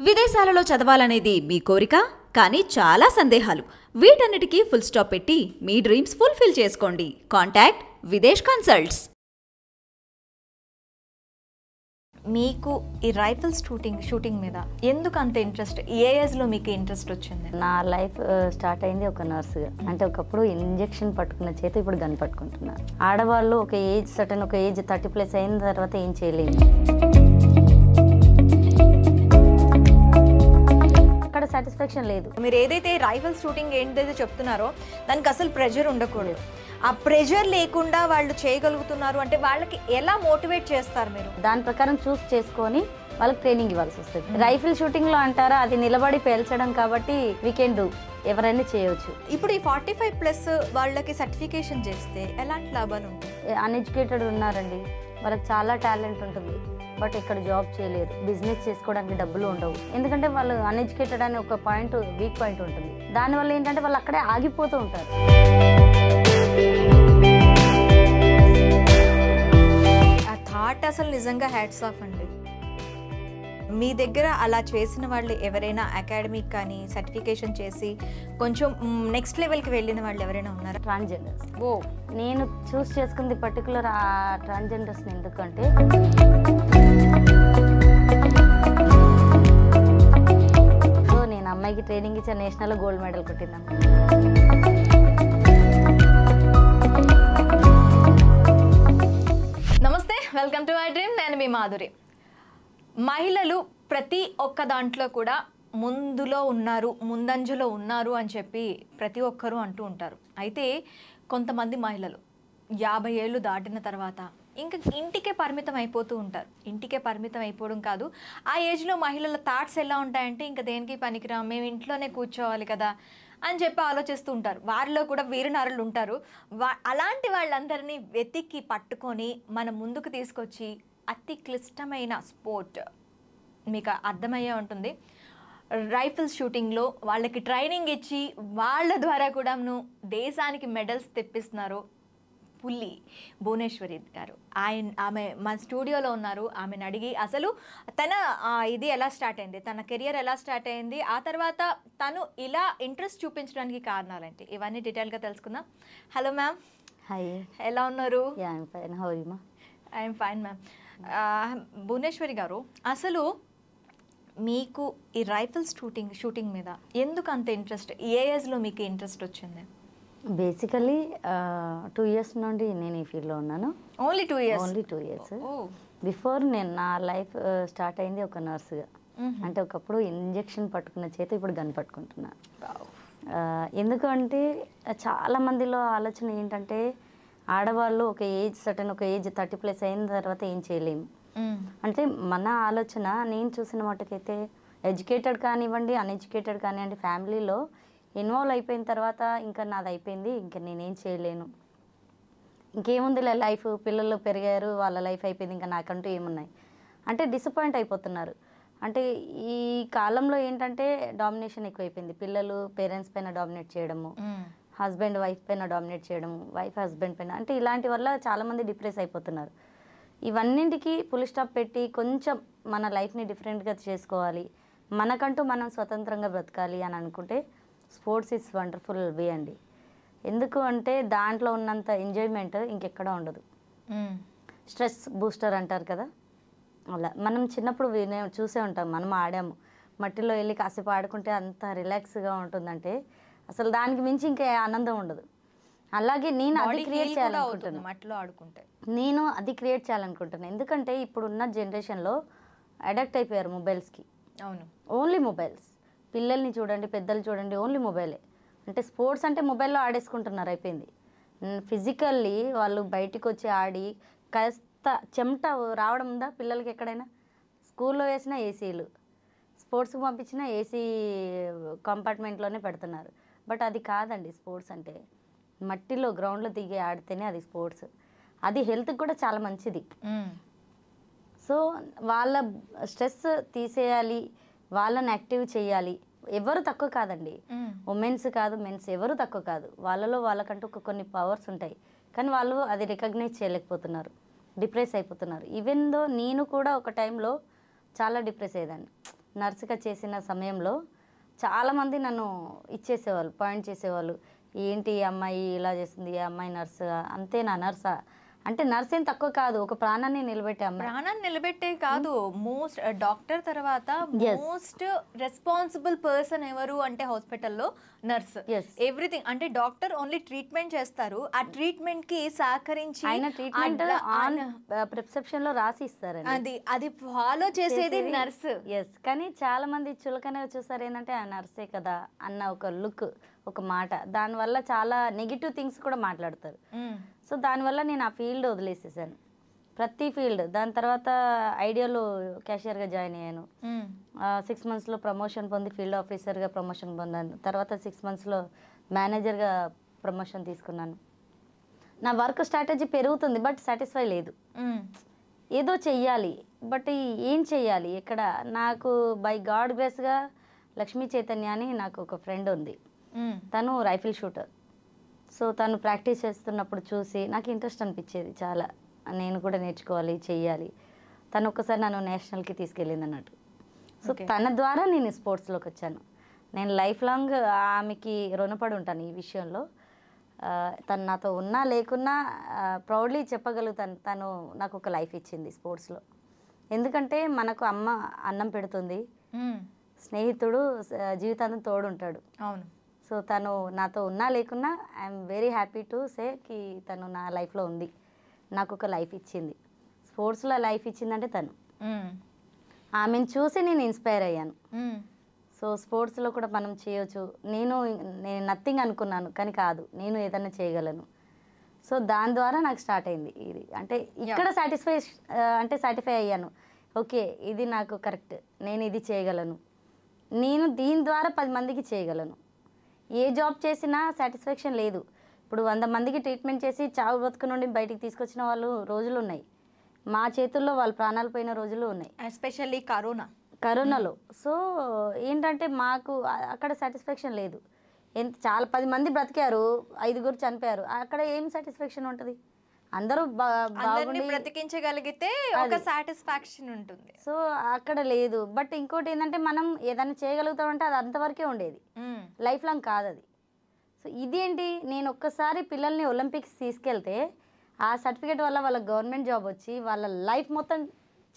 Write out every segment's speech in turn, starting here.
విదేశాలలో చదవాలనేది మీ కోరిక, కానీ చాలా సందేహాలు. వీటన్నిటికీ ఫుల్ స్టాప్ పెట్టి మీ డ్రీమ్స్ ఫుల్ఫిల్ చేసుకోండి. Contact Videsh consults. మీకు ఈ రైఫిల్స్ షూటింగ్ మీద ఎందుకు అంత ఇంట్రెస్ట్? ఏ ఏజ్లో మీకు ఇంట్రెస్ట్ వచ్చింది? నా లైఫ్ స్టార్ట్ అయింది ఒక నర్సుగా. అంటే ఒకప్పుడు ఇంజెక్షన్ పట్టుకున్న చేతి ఇప్పుడు గన్ పట్టుకుంటున్నారు. ఆడవాళ్ళు ఒక ఏజ్ సర్టన్ ఒక ఏజ్ 30+ అయిన తర్వాత ఏం చేయలేము. అక్కడ సాటిస్ఫాక్షన్ లేదు. మీరు ఏదైతే రైఫిల్స్ షూటింగ్ ఏంటైతే చెప్తున్నారో దానికి అసలు ప్రెషర్ ఉండకూడదు. ఆ ప్రెషర్ లేకుండా వాళ్ళు చేయగలుగుతున్నారు అంటే వాళ్ళకి ఎలా మోటివేట్ చేస్తారు మీరు? దాని ప్రకారం చూస్ చేసుకొని వాళ్ళకి ట్రైనింగ్ ఇవ్వాల్సి వస్తుంది. రైఫిల్ షూటింగ్ లో అంటారా, అది నిలబడి పేల్చడం కాబట్టి వీ కెన్ డూ, ఎవరైనా చేయవచ్చు. ఇప్పుడు ఈ 45+ వాళ్ళకి సర్టిఫికేషన్ చేస్తే ఎలాంటి లాభాలు ఉంటాయి? అన్ఎడ్యుకేటెడ్ ఉన్నారండి, వాళ్ళకి చాలా టాలెంట్ ఉంటుంది, బట్ ఇక్కడ జాబ్ చేయలేరు. బిజినెస్ చేసుకోవడానికి డబ్బులు ఉండవు, ఎందుకంటే వాళ్ళు అన్ఎడ్యుకేటెడ్ అనే ఒక పాయింట్ వీక్ పాయింట్ ఉంటుంది. దానివల్ల ఏంటంటే వాళ్ళు అక్కడే ఆగిపోతూ ఉంటారు. ఆ థాట్ అసలు నిజంగా హ్యాట్స్ ఆఫ్ అండి. మీ దగ్గర అలా చేసిన వాళ్ళు ఎవరైనా అకాడమిక్ కానీ సర్టిఫికేషన్ చేసి కొంచెం నెక్స్ట్ లెవెల్కి వెళ్ళిన వాళ్ళు ఎవరైనా ఉన్నారా? ట్రాన్స్జెండర్స్. నేను చూస్ చేసుకుంది పర్టికులర్ ఆ ట్రాన్స్జెండర్స్ని ఎందుకంటే సో నేను అమ్మాయికి ట్రైనింగ్ ఇచ్చే నేషనల్లో గోల్డ్ మెడల్ కొట్టిందాం. నమస్తే, వెల్కమ్ టు మై డ్రీమ్. నేను మీ మాధురి. మహిళలు ప్రతి ఒక్క దాంట్లో కూడా ముందంజలో ఉన్నారు అని చెప్పి ప్రతి ఒక్కరూ అంటూ ఉంటారు. అయితే కొంతమంది మహిళలు 50 ఏళ్ళు దాటిన తర్వాత ఇంకా ఇంటికే పరిమితం అయిపోతూ ఉంటారు. ఇంటికే పరిమితం అయిపోవడం కాదు, ఆ ఏజ్లో మహిళల థాట్స్ ఎలా ఉంటాయంటే ఇంకా దేనికి పనికిరాం, మేము ఇంట్లోనే కూర్చోవాలి కదా అని చెప్పి ఆలోచిస్తూ ఉంటారు. వారిలో కూడా వీరనారులు ఉంటారు. అలాంటి వాళ్ళందరినీ వెతికి పట్టుకొని మన ముందుకు తీసుకొచ్చి అతి క్లిష్టమైన స్పోర్ట్ మీకు అర్థమయ్యే ఉంటుంది, రైఫిల్స్ షూటింగ్లో వాళ్ళకి ట్రైనింగ్ ఇచ్చి వాళ్ళ ద్వారా కూడాను దేశానికి మెడల్స్ తెప్పిస్తున్నారు పుల్లి భువనేశ్వరి గారు. ఆమె మన స్టూడియోలో ఉన్నారు. ఆమెను అడిగి అసలు తన ఇది ఎలా స్టార్ట్ అయింది, తన కెరియర్ ఎలా స్టార్ట్ అయింది, ఆ తర్వాత తను ఇలా ఇంట్రెస్ట్ చూపించడానికి కారణాలేంటి, ఇవన్నీ డీటెయిల్గా తెలుసుకుందాం. Hello ma'am. హాయ్, ఎలా ఉన్నారు? I'm fine ma'am. భువనేశ్వరి గారు, అసలు మీకు ఈ రైఫిల్స్ షూటింగ్ మీద ఎందుకు అంత ఇంట్రెస్ట్? ఏ ఏజ్లో మీకు ఇంట్రెస్ట్ వచ్చింది? బేసికలీ 2 years నుండి నేను ఈ ఫీల్డ్లో ఉన్నాను. Only 2 years. బిఫోర్ నేను నా లైఫ్ స్టార్ట్ అయింది ఒక నర్సుగా. అంటే ఒకప్పుడు ఇంజెక్షన్ పట్టుకున్న చేతి ఇప్పుడు గన్ పట్టుకుంటున్నాను. ఎందుకంటే చాలా మందిలో ఆలోచన ఏంటంటే ఆడవాళ్ళు ఒక ఏజ్ సర్టన్ ఒక ఏజ్ 30+ అయిన తర్వాత ఏం చేయలేము. అంటే మన ఆలోచన, నేను చూసిన మటుకైతే ఎడ్యుకేటెడ్ కానివ్వండి అన్ఎడ్యుకేటెడ్ కానివ్వండి, ఫ్యామిలీలో ఇన్వాల్వ్ అయిపోయిన తర్వాత ఇంకా నాది అయిపోయింది, ఇంకా నేనేం చేయలేను, ఇంకేముందిలే లైఫ్, పిల్లలు పెరిగారు, వాళ్ళ లైఫ్ అయిపోయింది, ఇంకా నాకంటూ ఏమున్నాయి అంటే డిసప్పాయింట్ అయిపోతున్నారు. అంటే ఈ కాలంలో ఏంటంటే డామినేషన్ ఎక్కువైపోయింది. పిల్లలు పేరెంట్స్ పైన డామినేట్ చేయడము, హస్బెండ్ వైఫ్ పైన డామినేట్ చేయడము, వైఫ్ హస్బెండ్ పైన, అంటే ఇలాంటి వల్ల చాలామంది డిప్రెస్ అయిపోతున్నారు. ఇవన్నింటికి ఫుల్ స్టాప్ పెట్టి కొంచెం మన లైఫ్ని డిఫరెంట్గా చేసుకోవాలి, మనకంటూ మనం స్వతంత్రంగా బ్రతకాలి అని అనుకుంటే స్పోర్ట్స్ ఇస్ వండర్ఫుల్ వే అండి. ఎందుకు అంటే దాంట్లో ఉన్నంత ఎంజాయ్మెంట్ ఇంకెక్కడ ఉండదు. స్ట్రెస్ బూస్టర్ అంటారు కదా, అలా మనం చిన్నప్పుడు చూసే ఉంటాం, మనం ఆడాము, మట్టిలో వెళ్ళి కాసేపు ఆడుకుంటే అంత రిలాక్స్గా ఉంటుందంటే అసలు దానికి మించి ఇంకే ఆనందం ఉండదు. అలాగే నేను అది క్రియేట్ చేయాలనుకుంటున్నాను, మట్టిలో ఆడుకుంటే నేను అది క్రియేట్ చేయాలనుకుంటున్నాను. ఎందుకంటే ఇప్పుడున్న జనరేషన్లో అడాక్ట్ అయిపోయారు మొబైల్స్కి. అవును, ఓన్లీ మొబైల్స్. పిల్లల్ని చూడండి, పెద్దలు చూడండి, ఓన్లీ మొబైలే. అంటే స్పోర్ట్స్ అంటే మొబైల్లో ఆడేసుకుంటున్నారు, అయిపోయింది. ఫిజికల్లీ వాళ్ళు బయటికి వచ్చి ఆడి కాస్త చెమట రావడం ఉందా పిల్లలకి? ఎక్కడైనా స్కూల్లో వేసిన ఏసీలు, స్పోర్ట్స్కి పంపించిన ఏసీ కంపార్ట్మెంట్లోనే పెడుతున్నారు. బట్ అది కాదండి స్పోర్ట్స్ అంటే. మట్టిలో గ్రౌండ్లో దిగి ఆడితేనే అది స్పోర్ట్స్. అది హెల్త్కి కూడా చాలా మంచిది. సో వాళ్ళ స్ట్రెస్ తీసేయాలి, వాళ్ళని యాక్టివ్ చేయాలి. ఎవరు తక్కువ కాదండి, ఉమెన్స్ కాదు మెన్స్ ఎవరు తక్కువ కాదు. వాళ్ళలో వాళ్ళకంటూ కొన్ని పవర్స్ ఉంటాయి, కానీ వాళ్ళు అది రికగ్నైజ్ చేయలేకపోతున్నారు, డిప్రెస్ అయిపోతున్నారు. ఈవెన్ దో నేను కూడా ఒక టైంలో చాలా డిప్రెస్ అయ్యేదాన్ని. నర్సుగా చేసిన సమయంలో చాలామంది నన్ను ఇచ్చేసేవాళ్ళు, పాయింట్ చేసేవాళ్ళు. ఏంటి ఈ అమ్మాయి ఇలా చేస్తుంది, ఈ అమ్మాయి నర్సు అంతే, నా నర్సా అంటే నర్స్ ఏం తక్కువ కాదు, ఒక ప్రాణాన్ని నిలబెట్టే అమ్మాయి. ప్రాణాన్ని నిలబెట్టే కాదు, మోస్ట్ డాక్టర్ తర్వాత మోస్ట్ రెస్పాన్సిబుల్ పర్సన్ ఎవరు అంటే హాస్పిటల్లో నర్స్. ఎవ్రీథింగ్ అంటే డాక్టర్ ఓన్లీ ట్రీట్మెంట్ చేస్తారు, ఆ ట్రీట్మెంట్ కి సహకరించి ఆయన ట్రీట్మెంట్ ఆన్ ప్రిస్క్రిప్షన్ లో రాసి ఇస్తారండి, అది ఫాలో చేసేది నర్స్. ఎస్, కానీ చాలా మంది చులకనే చూస్తారు ఏంటంటే ఆ నర్సే కదా అన్న ఒక లుక్, ఒక మాట, దానివల్ల చాలా నెగిటివ్ థింగ్స్ కూడా మాట్లాడతారు. సో దానివల్ల నేను ఆ ఫీల్డ్ వదిలేసేసాను, ప్రతి ఫీల్డ్. దాని తర్వాత ఐడియాలో క్యాషియర్గా జాయిన్ అయ్యాను. 6 monthsలో ప్రమోషన్ పొంది ఫీల్డ్ ఆఫీసర్గా ప్రమోషన్ పొందాను. తర్వాత 6 monthsలో మేనేజర్గా ప్రమోషన్ తీసుకున్నాను. నా వర్క్ స్ట్రాటజీ పెరుగుతుంది, బట్ సాటిస్ఫై లేదు. ఏదో చెయ్యాలి, బట్ ఏం చెయ్యాలి ఎక్కడ? నాకు బై గాడ్ గ్రేస్గా లక్ష్మీ చైతన్య అని నాకు ఒక ఫ్రెండ్ ఉంది, తను రైఫిల్ షూటర్. సో తను ప్రాక్టీస్ చేస్తున్నప్పుడు చూసి నాకు ఇంట్రెస్ట్ అనిపించేది చాలా, నేను కూడా నేర్చుకోవాలి, చెయ్యాలి. తను ఒక్కసారి నన్ను నేషనల్కి తీసుకెళ్ళింది అన్నట్టు. సో తన ద్వారా నేను స్పోర్ట్స్లోకి వచ్చాను. నేను లైఫ్ లాంగ్ ఆమెకి రుణపడి ఉంటాను ఈ విషయంలో. తను నాతో ఉన్నా లేకున్నా ప్రౌడ్లీ చెప్పగలుగుతాను, తను నాకు ఒక లైఫ్ ఇచ్చింది స్పోర్ట్స్లో. ఎందుకంటే మనకు అమ్మ అన్నం పెడుతుంది, స్నేహితుడు జీవితాంతం తోడుంటాడు. అవును. సో తను నాతో ఉన్నా లేకున్నా I'm very happy to say కి తను నా లైఫ్లో ఉంది, నాకు ఒక లైఫ్ ఇచ్చింది. స్పోర్ట్స్లో లైఫ్ ఇచ్చిందంటే తను. ఆమెను చూసి నేను ఇన్స్పైర్ అయ్యాను. సో స్పోర్ట్స్లో కూడా మనం చేయొచ్చు, నేను నథింగ్ అనుకున్నాను, కానీ కాదు, నేను ఏదైనా చేయగలను. సో దాని ద్వారా నాకు స్టార్ట్ అయింది ఇది. అంటే ఇక్కడ సాటిస్ఫై అయ్యాను, ఓకే ఇది నాకు కరెక్ట్, నేను ఇది చేయగలను, నేను దీని ద్వారా 10 మందికి చేయగలను. ఏ జాబ్ చేసినా సాటిస్ఫాక్షన్ లేదు. ఇప్పుడు 100 మందికి ట్రీట్మెంట్ చేసి చావు బతుకు నుండి బయటికి తీసుకొచ్చిన వాళ్ళు రోజులు ఉన్నాయి, మా చేతుల్లో వాళ్ళ ప్రాణాలు పోయిన రోజులు ఉన్నాయి, ఎస్పెషల్లీ కరోనాలో. సో ఏంటంటే మాకు అక్కడ సాటిస్ఫాక్షన్ లేదు. చాలా 10 మంది బ్రతికారు, 5 చనిపోయారు, అక్కడ ఏం సాటిస్ఫాక్షన్ ఉంటుంది? అందరూ బ్రతికించగలిగితే ఒక సాటిస్ఫాక్షన్ ఉంటుంది. సో అక్కడ లేదు. బట్ ఇంకోటి ఏంటంటే మనం ఏదైనా చేయగలుగుతామంటే అది అంతవరకే ఉండేది, లైఫ్ లాంగ్ కాదు అది. సో ఇదేంటి, నేను ఒక్కసారి పిల్లల్ని ఒలింపిక్స్ తీసుకెళ్తే ఆ సర్టిఫికేట్ వల్ల వాళ్ళ గవర్నమెంట్ జాబ్ వచ్చి వాళ్ళ లైఫ్ మొత్తం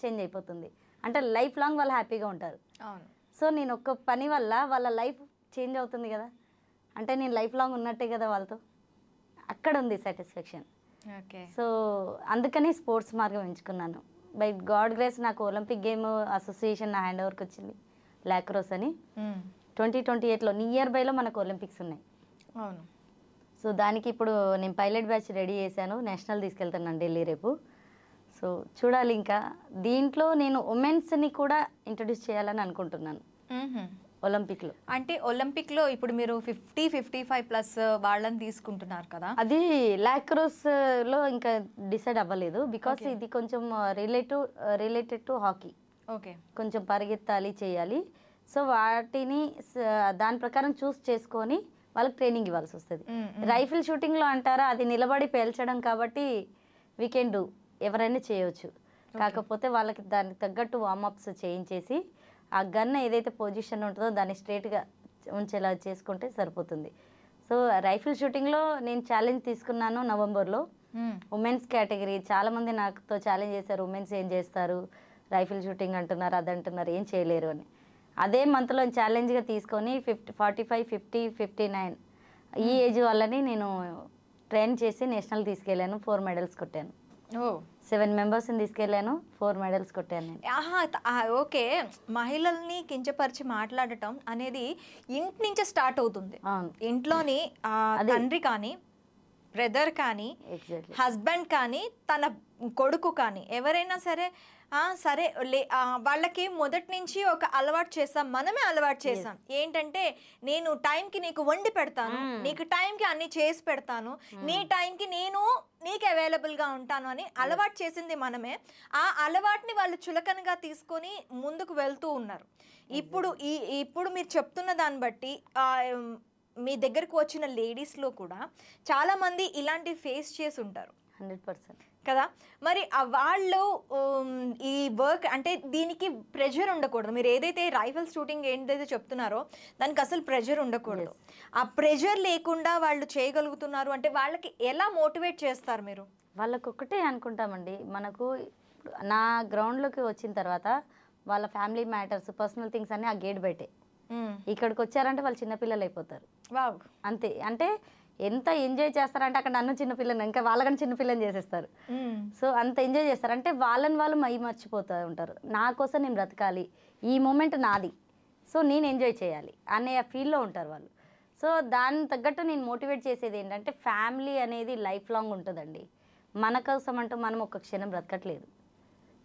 చేంజ్ అయిపోతుంది, అంటే లైఫ్ లాంగ్ వాళ్ళు హ్యాపీగా ఉంటారు. సో నేను ఒక్క పని వల్ల వాళ్ళ లైఫ్ చేంజ్ అవుతుంది కదా, అంటే నేను లైఫ్ లాంగ్ ఉన్నట్టే కదా వాళ్ళతో, అక్కడ ఉంది సాటిస్ఫాక్షన్. సో అందుకని స్పోర్ట్స్ మార్గం ఎంచుకున్నాను. బై గాడ్ గ్రేస్ నాకు ఒలింపిక్ గేమ్ అసోసియేషన్ నా హ్యాండ్ ఓవర్కి వచ్చింది, లాక్రోస్ అని. 2028లో నియర్ బైలో మనకు ఒలింపిక్స్ ఉన్నాయి. అవును. సో దానికి ఇప్పుడు నేను పైలట్ బ్యాచ్ రెడీ చేశాను, నేషనల్ తీసుకెళ్తున్నాను ఢిల్లీ రేపు. సో చూడాలి, ఇంకా దీంట్లో నేను ఉమెన్స్ని కూడా ఇంట్రడ్యూస్ చేయాలని అనుకుంటున్నాను ఒలింపిక్లో. అంటే ఒలింపిక్లో ఇప్పుడు మీరు 50-55+ వాళ్ళని తీసుకుంటున్నారు కదా, అది లాక్రోస్లో ఇంకా డిసైడ్ అవ్వలేదు, బికాస్ ఇది కొంచెం రిలేటెడ్ టు హాకీ. ఓకే, కొంచెం పరిగెత్తాలి, చేయాలి. సో వాటిని దాని ప్రకారం చూస్ చేసుకొని వాళ్ళకి ట్రైనింగ్ ఇవ్వాల్సి వస్తుంది. రైఫిల్ షూటింగ్లో అంటారా, అది నిలబడి పేల్చడం కాబట్టి వీ కెన్ డూ, ఎవరైనా చేయవచ్చు. కాకపోతే వాళ్ళకి దానికి తగ్గట్టు వార్మప్స్ చేయించేసి ఆ గన్ ఏదైతే పొజిషన్ ఉంటుందో దాన్ని స్ట్రేట్గా ఉంచేలా చేసుకుంటే సరిపోతుంది. సో రైఫిల్ షూటింగ్లో నేను ఛాలెంజ్ తీసుకున్నాను నవంబర్లో, ఉమెన్స్ కేటగిరీ. చాలామంది నాతో ఛాలెంజ్ చేశారు, ఉమెన్స్ ఏం చేస్తారు, రైఫిల్ షూటింగ్ అంటున్నారు, అదంటున్నారు, ఏం చేయలేరు అని. అదే మంత్లో ఛాలెంజ్గా తీసుకొని 45, 50, 59 ఈ ఏజ్ వాళ్ళని నేను ట్రైన్ చేసి నేషనల్ తీసుకెళ్ళాను, 4 మెడల్స్ కొట్టాను. 7 మెంబర్స్ని తీసుకెళ్ళాను, 4 మెడల్స్ కొట్టాను నేను. ఓకే, మహిళల్ని కించపరిచి మాట్లాడటం అనేది ఇంటి నుంచే స్టార్ట్ అవుతుంది. ఇంట్లోని తండ్రి కానీ, బ్రదర్ కానీ, హస్బెండ్ కానీ, తన కొడుకు కానీ, ఎవరైనా సరే సరే వాళ్ళకి మొదటి నుంచి ఒక అలవాటు చేస్తాం, మనమే అలవాటు చేస్తాం. ఏంటంటే నేను టైంకి నీకు వండి పెడతాను, నీకు టైంకి అన్ని చేసి పెడతాను, నీ టైంకి నేను నీకు అవైలబుల్గా ఉంటాను అని అలవాటు చేసింది మనమే. ఆ అలవాటుని వాళ్ళు చులకనగా తీసుకొని ముందుకు వెళ్తూ ఉన్నారు. ఇప్పుడు మీరు చెప్తున్న దాన్ని బట్టి మీ దగ్గరకు వచ్చిన లేడీస్లో కూడా చాలామంది ఇలాంటి ఫేస్ చేసి ఉంటారు. 100%. కదా. మరి వాళ్ళు ఈ వర్క్ అంటే దీనికి ప్రెషర్ ఉండకూడదు. మీరు ఏదైతే రైఫిల్స్ షూటింగ్ ఏంటైతే చెప్తున్నారో దానికి అసలు ప్రెషర్ ఉండకూడదు. ఆ ప్రెషర్ లేకుండా వాళ్ళు చేయగలుగుతున్నారు అంటే వాళ్ళకి ఎలా మోటివేట్ చేస్తారు మీరు? వాళ్ళకు ఒకటే అనుకుంటామండి, మనకు నా గ్రౌండ్లోకి వచ్చిన తర్వాత వాళ్ళ ఫ్యామిలీ మ్యాటర్స్, పర్సనల్ థింగ్స్ అన్నీ ఆ గేట్ బయటే. ఇక్కడికి వచ్చారంటే వాళ్ళు చిన్నపిల్లలు అయిపోతారు. అంతే. అంటే ఎంత ఎంజాయ్ చేస్తారంటే అక్కడ నన్ను చిన్నపిల్లని, ఇంకా వాళ్ళకని చిన్నపిల్లని చేసేస్తారు. సో అంత ఎంజాయ్ చేస్తారు. అంటే వాళ్ళని వాళ్ళు మర్చిపోతూ ఉంటారు. నా కోసం నేను బ్రతకాలి, ఈ మూమెంట్ నాది, సో నేను ఎంజాయ్ చేయాలి అనే ఫీల్లో ఉంటారు వాళ్ళు. సో దానికి తగ్గట్టు నేను మోటివేట్ చేసేది ఏంటంటే ఫ్యామిలీ అనేది లైఫ్ లాంగ్ ఉంటుందండి. మన కోసం అంటూ మనం ఒక క్షణం బ్రతకట్లేదు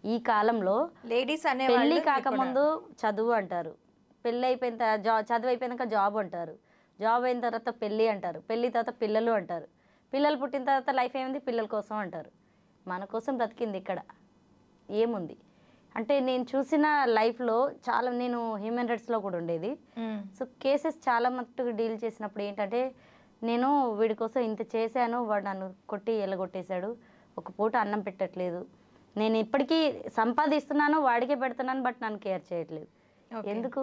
ఈ కాలంలో. లేడీస్ అనే పెళ్ళి కాకముందు చదువు అంటారు, పెళ్ళి అయిపోయిన చదువు అయిపోయినాక జాబ్ అంటారు, జాబ్ అయిన తర్వాత పెళ్ళి అంటారు, పెళ్ళి తర్వాత పిల్లలు అంటారు, పిల్లలు పుట్టిన తర్వాత లైఫ్ ఏముంది, పిల్లల కోసం అంటారు. మన కోసం బ్రతికింది ఇక్కడ ఏముంది అంటే నేను చూసిన లైఫ్లో చాలా, నేను హ్యూమన్ రైట్స్లో కూడా ఉండేది. సో కేసెస్ చాలా మట్టుకు డీల్ చేసినప్పుడు ఏంటంటే నేను వీడి కోసం ఇంత చేశాను, వాడు నన్ను కొట్టి ఎల్లగొట్టేశాడు, ఒక పూట అన్నం పెట్టట్లేదు, నేను ఇప్పటికీ సంపాదిస్తున్నాను వాడికే పెడుతున్నాను, బట్ నన్ను కేర్ చేయట్లేదు. ఎందుకు?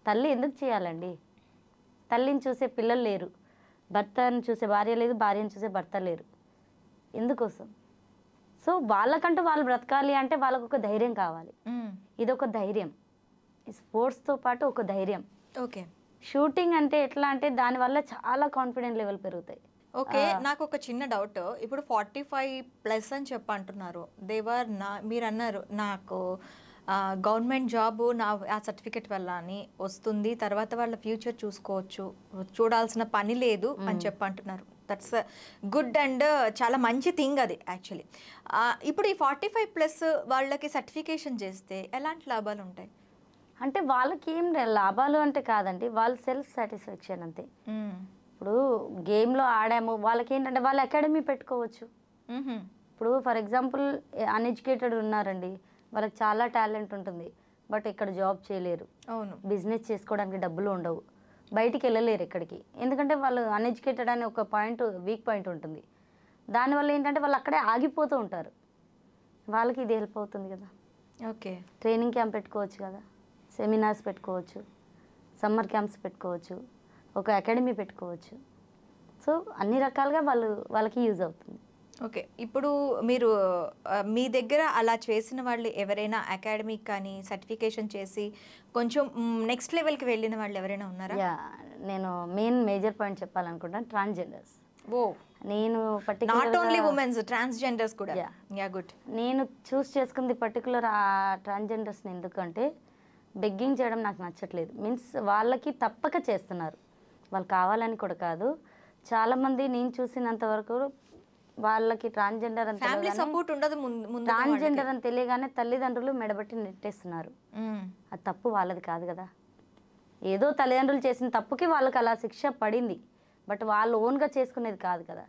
తల్లి ఎందుకు చేయాలండి? తల్లిని చూసే పిల్లలు లేరు, భర్తను చూసే భార్య లేదు, భార్యను చూసే భర్త లేరు. ఎందుకోసం? సో వాళ్ళకంటూ వాళ్ళు బ్రతకాలి అంటే వాళ్ళకు ఒక ధైర్యం కావాలి. ఇది ఒక ధైర్యం, స్పోర్ట్స్తో పాటు ఒక ధైర్యం. ఓకే. షూటింగ్ అంటే ఎట్లా అంటే దానివల్ల చాలా కాన్ఫిడెంట్ లెవెల్ పెరుగుతాయి. ఓకే, నాకు ఒక చిన్న డౌట్. ఇప్పుడు 45+ అని చెప్పి అంటున్నారు. దేవర్ మీరు అన్నారు నాకు గవర్నమెంట్ జాబ్ ఆ సర్టిఫికెట్ వల్ల అని వస్తుంది, తర్వాత వాళ్ళ ఫ్యూచర్ చూసుకోవచ్చు, చూడాల్సిన పని లేదు అని చెప్పి అంటున్నారు. దట్స్ గుడ్ అండ్ చాలా మంచి థింగ్ అది యాక్చువల్లీ. ఇప్పుడు ఈ 45+ వాళ్ళకి సర్టిఫికేషన్ చేస్తే ఎలాంటి లాభాలు ఉంటాయి? అంటే వాళ్ళకి ఏం లాభాలు అంటే కాదండి, వాళ్ళ సెల్ఫ్ సాటిస్ఫాక్షన్ అంతే. ఇప్పుడు గేమ్లో ఆడాము, వాళ్ళకి ఏంటంటే వాళ్ళు అకాడమీ పెట్టుకోవచ్చు. ఇప్పుడు ఫర్ ఎగ్జాంపుల్ అన్ఎడ్యుకేటెడ్ ఉన్నారండి, వాళ్ళకి చాలా టాలెంట్ ఉంటుంది, బట్ ఇక్కడ జాబ్ చేయలేరు, అవును, బిజినెస్ చేసుకోవడానికి డబ్బులు ఉండవు, బయటికి వెళ్ళలేరు ఎక్కడికి, ఎందుకంటే వాళ్ళు అన్ఎడ్యుకేటెడ్ అనే ఒక పాయింట్, వీక్ పాయింట్ ఉంటుంది. దానివల్ల ఏంటంటే వాళ్ళు అక్కడే ఆగిపోతూ ఉంటారు. వాళ్ళకి ఇది హెల్ప్ అవుతుంది కదా. ఓకే, ట్రైనింగ్ క్యాంప్ పెట్టుకోవచ్చు కదా, సెమినార్స్ పెట్టుకోవచ్చు, సమ్మర్ క్యాంప్స్ పెట్టుకోవచ్చు, ఒక అకాడమీ పెట్టుకోవచ్చు. సో అన్ని రకాలుగా వాళ్ళకి యూజ్ అవుతుంది. ఓకే. ఇప్పుడు మీరు మీ దగ్గర అలా చేసిన వాళ్ళు ఎవరైనా అకాడమిక్ కానీ సర్టిఫికేషన్ చేసి కొంచెం నెక్స్ట్ లెవెల్కి వెళ్ళిన వాళ్ళు ఎవరైనా ఉన్నారా? నేను మేజర్ పాయింట్ చెప్పాలనుకుంటాను, ట్రాన్స్జెండర్స్. ఓ, నేను నాట్ ఓన్లీ ఉమెన్స్, ట్రాన్స్జెండర్స్ కూడా. Yeah, good. నేను చూస్ చేసుకుంది పర్టికులర్ ఆ ట్రాన్స్జెండర్స్ని ఎందుకంటే బెగ్గింగ్ చేయడం నాకు నచ్చట్లేదు. మీన్స్ వాళ్ళకి తప్పక చేస్తున్నారు, వాళ్ళు కావాలని కూడా కాదు. చాలామంది నేను చూసినంత వరకు వాళ్ళకి ట్రాన్స్జెండర్ అని ట్రాన్స్జెండర్ అని తెలియగానే తల్లిదండ్రులు మెడబట్టి నెట్టేస్తున్నారు. అది తప్పు వాళ్ళది కాదు కదా. ఏదో తల్లిదండ్రులు చేసిన తప్పుకి వాళ్ళకి అలా శిక్ష పడింది, బట్ వాళ్ళు ఓన్గా చేసుకునేది కాదు కదా.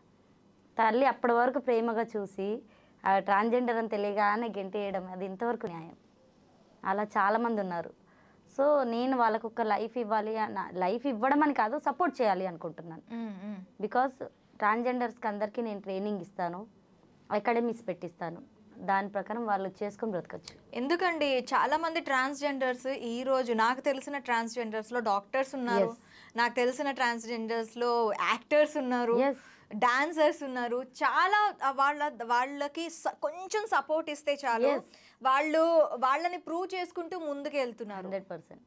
తల్లి అప్పటి వరకు ప్రేమగా చూసి ఆ ట్రాన్స్జెండర్ అని తెలియగానే గెంటేయడం, అది ఇంతవరకు న్యాయం? అలా చాలామంది ఉన్నారు. సో నేను వాళ్ళకు ఒక లైఫ్ ఇవ్వాలి, లైఫ్ ఇవ్వడం అని కాదు, సపోర్ట్ చేయాలి అనుకుంటున్నాను. బికాస్ ట్రాన్స్జెండర్స్కి అందరికీ నేను ట్రైనింగ్ ఇస్తాను, అకాడమీస్ పెట్టిస్తాను, దాని ప్రకారం వాళ్ళు చేసుకొని బ్రతకచ్చు. ఎందుకండి చాలా మంది ట్రాన్స్జెండర్స్ ఈ రోజు, నాకు తెలిసిన ట్రాన్స్జెండర్స్లో డాక్టర్స్ ఉన్నారు, నాకు తెలిసిన ట్రాన్స్జెండర్స్లో యాక్టర్స్ ఉన్నారు, డాన్సర్స్ ఉన్నారు. చాలా వాళ్ళకి కొంచెం సపోర్ట్ ఇస్తే చాలు, వాళ్ళని ప్రూవ్ చేసుకుంటూ ముందుకు వెళ్తున్నారు. 100%.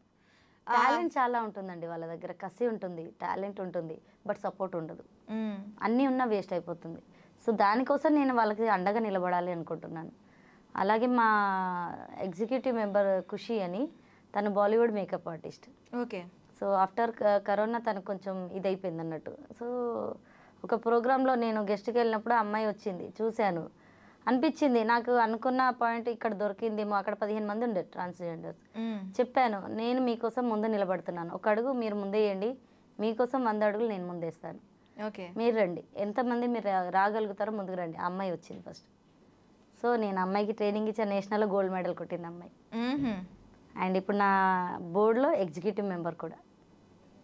టాలెంట్ చాలా ఉంటుందండి వాళ్ళ దగ్గర, కసి ఉంటుంది, టాలెంట్ ఉంటుంది, బట్ సపోర్ట్ ఉండదు. అన్నీ ఉన్నా వేస్ట్ అయిపోతుంది. సో దానికోసం నేను వాళ్ళకి అండగా నిలబడాలి అనుకుంటున్నాను. అలాగే మా ఎగ్జిక్యూటివ్ మెంబర్ ఖుషి అని, తను Bollywood makeup artist. Okay. So after corona తనకు కొంచెం ఇదైపోయింది అన్నట్టు. సో ఒక ప్రోగ్రాంలో నేను గెస్ట్కి వెళ్ళినప్పుడు అమ్మాయి వచ్చింది, చూశాను, అనిపించింది నాకు, అనుకున్న పాయింట్ ఇక్కడ దొరికిందేమో. అక్కడ 15 మంది ఉండే ట్రాన్స్జెండర్స్. చెప్పాను, నేను మీకోసం ముందు నిలబడుతున్నాను, ఒక అడుగు మీరు ముందేయండి, మీకోసం 100 అడుగులు నేను ముందేస్తాను, మీరు రండి, ఎంతమంది మీరు రాగలుగుతారో ముందుకు రండి. ఆ అమ్మాయి వచ్చింది ఫస్ట్. సో నేను అమ్మాయికి ట్రైనింగ్ ఇచ్చా, నేషనల్లో గోల్డ్ మెడల్ కొట్టింది అమ్మాయి. అండ్ ఇప్పుడు నా బోర్డులో ఎగ్జిక్యూటివ్ మెంబర్ కూడా.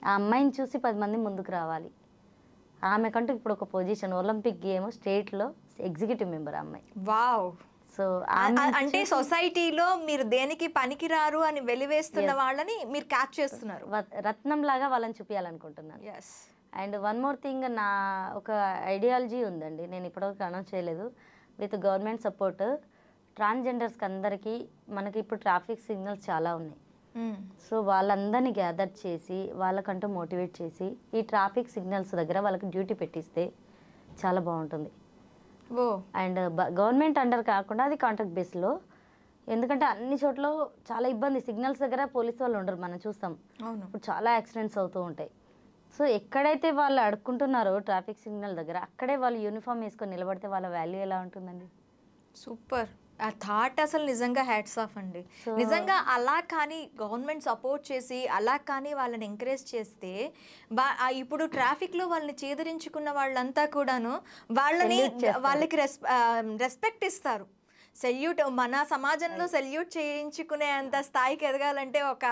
ఆ అమ్మాయిని చూసి 10 మంది ముందుకు రావాలి. ఆమెకంటూ ఇప్పుడు ఒక పొజిషన్, ఒలింపిక్ గేమ్ స్టేట్లో ఎగ్జిక్యూటివ్ మెంబర్ అమ్మాయి. వావ్. సో అంటే సొసైటీలో మీరు దేనికి పనికిరారు అని వెలివేస్తున్న వాళ్ళని మీరు క్యాచ్ చేస్తున్నారు. రత్నం లాగా వాళ్ళని చూపించాలనుకుంటున్నాను. అండ్ వన్ మోర్ థింగ్, నా ఒక ఐడియాలజీ ఉందండి, నేను ఇప్పటివరకు అనౌన్స్ చేయలేదు. విత్ గవర్నమెంట్ సపోర్ట్ ట్రాన్స్జెండర్స్కి అందరికీ మనకి ఇప్పుడు ట్రాఫిక్ సిగ్నల్స్ చాలా ఉన్నాయి. సో వాళ్ళందరినీ గ్యాదర్ చేసి వాళ్ళకంటూ మోటివేట్ చేసి ఈ ట్రాఫిక్ సిగ్నల్స్ దగ్గర వాళ్ళకి డ్యూటీ పెట్టిస్తే చాలా బాగుంటుంది. అండ్ గవర్నమెంట్ అండర్ కాకుండా అది కాంట్రాక్ట్ బేస్లో, ఎందుకంటే అన్ని చోట్ల చాలా ఇబ్బంది, సిగ్నల్స్ దగ్గర పోలీసు వాళ్ళు ఉండరు, మనం చూస్తాం. ఇప్పుడు చాలా యాక్సిడెంట్స్ అవుతూ ఉంటాయి. సో ఎక్కడైతే వాళ్ళు అడుక్కుంటున్నారో ట్రాఫిక్ సిగ్నల్ దగ్గర, అక్కడే వాళ్ళు యూనిఫామ్ వేసుకొని నిలబడితే వాళ్ళ వాల్యూ ఎలా ఉంటుందండి? సూపర్. ఆ థాట్ అసలు నిజంగా హ్యాట్స్ ఆఫ్ అండి. నిజంగా అలా కానీ గవర్నమెంట్ సపోర్ట్ చేసి అలా కానీ వాళ్ళని ఎంకరేజ్ చేస్తే ఇప్పుడు ట్రాఫిక్లో వాళ్ళని చేదరించుకున్న వాళ్ళంతా కూడాను వాళ్ళకి రెస్పెక్ట్ ఇస్తారు. సెల్యూట్, మన సమాజంలో సెల్యూట్ చేయించుకునే అంత స్థాయికి ఎదగాలంటే ఒక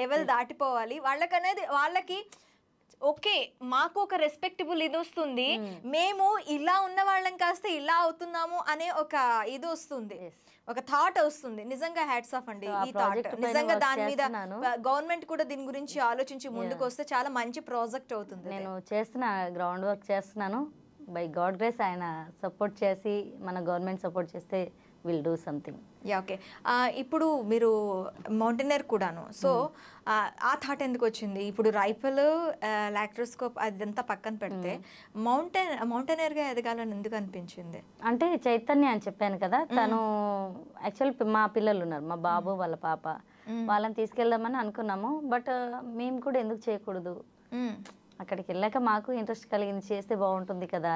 లెవెల్ దాటిపోవాలి. వాళ్ళకి ఓకే, మాకు ఒక రెస్పెక్టబుల్ ఇది వస్తుంది, మేము ఇలా ఉన్న వాళ్ళం కాస్త ఇలా అవుతున్నాము అనే ఒక ఇది వస్తుంది, ఒక థాట్ వస్తుంది. నిజంగా హ్యాట్స్ ఆఫ్ అండి ఈ థాట్. నిజంగా దాని మీద గవర్నమెంట్ కూడా దీని గురించి ఆలోచించి ముందుకు వస్తే చాలా మంచి ప్రాజెక్ట్ అవుతుంది. నేను గ్రౌండ్ వర్క్ చేస్తున్నాను. బై గాడ్ గ్రేస్ ఆయన సపోర్ట్ చేసి, మన గవర్నమెంట్ సపోర్ట్ చేస్తే విల్ డూ సంథింగ్. ఓకే. ఇప్పుడు మీరు మౌంటైనర్ కూడాను, సో ఆ థాట్ ఎందుకు వచ్చింది? ఇప్పుడు రైఫల్, లాక్ట్రోస్కోప్ అదంతా పక్కన పెడితే మౌంటైనర్గా ఎదగాలని ఎందుకు అనిపించింది? అంటే చైతన్య అని చెప్పాను కదా, తను యాక్చువల్ మా పిల్లలు ఉన్నారు, మా బాబు వాళ్ళ పాప, వాళ్ళని తీసుకెళ్దామని అనుకున్నాము. బట్ మేము కూడా ఎందుకు చేయకూడదు, అక్కడికి వెళ్ళాక మాకు ఇంట్రెస్ట్ కలిగింది, చేస్తే బాగుంటుంది కదా,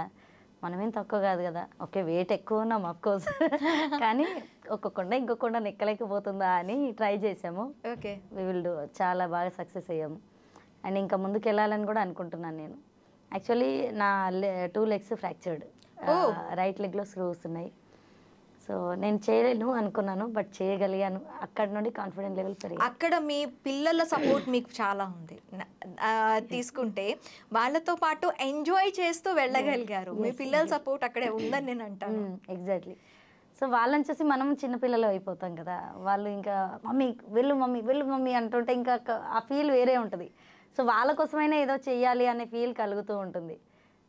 మనమేం తక్కువ కాదు కదా. ఓకే, వెయిట్ ఎక్కువ ఉన్నాం అఫ్కోర్స్, కానీ ఒక కొండ ఇంకో కొండ ఎక్కలేకపోతుందా అని ట్రై చేసాము. Okay, we will do. చాలా బాగా సక్సెస్ అయ్యాము. అండ్ ఇంకా ముందుకు వెళ్ళాలని కూడా అనుకుంటున్నాను నేను. యాక్చువల్లీ నా 2 legs ఫ్రాక్చర్డ్, రైట్ లెగ్లో స్క్రూస్ ఉన్నాయి. సో నేను చేయలేను అనుకున్నాను, బట్ చేయగలిగాను. అక్కడ నుండి కాన్ఫిడెంట్ లెవెల్ పెరిగి, అక్కడ మీ పిల్లల సపోర్ట్ మీకు చాలా ఉంది తీసుకుంటే, వాళ్ళతో పాటు ఎంజాయ్ చేస్తూ వెళ్ళగలిగారు. మీ పిల్లల సపోర్ట్ అక్కడే ఉందని నేను అంటాను. ఎగ్జాక్ట్లీ. సో వాళ్ళని చూసి మనం చిన్నపిల్లలు అయిపోతాం కదా, వాళ్ళు ఇంకా మమ్మీ వెళ్ళు మమ్మీ వెళ్ళు మమ్మీ అంటుంటే ఇంకా ఆ ఫీల్ వేరే ఉంటుంది. సో వాళ్ళ కోసమైనా ఏదో చెయ్యాలి అనే ఫీల్ కలుగుతూ ఉంటుంది.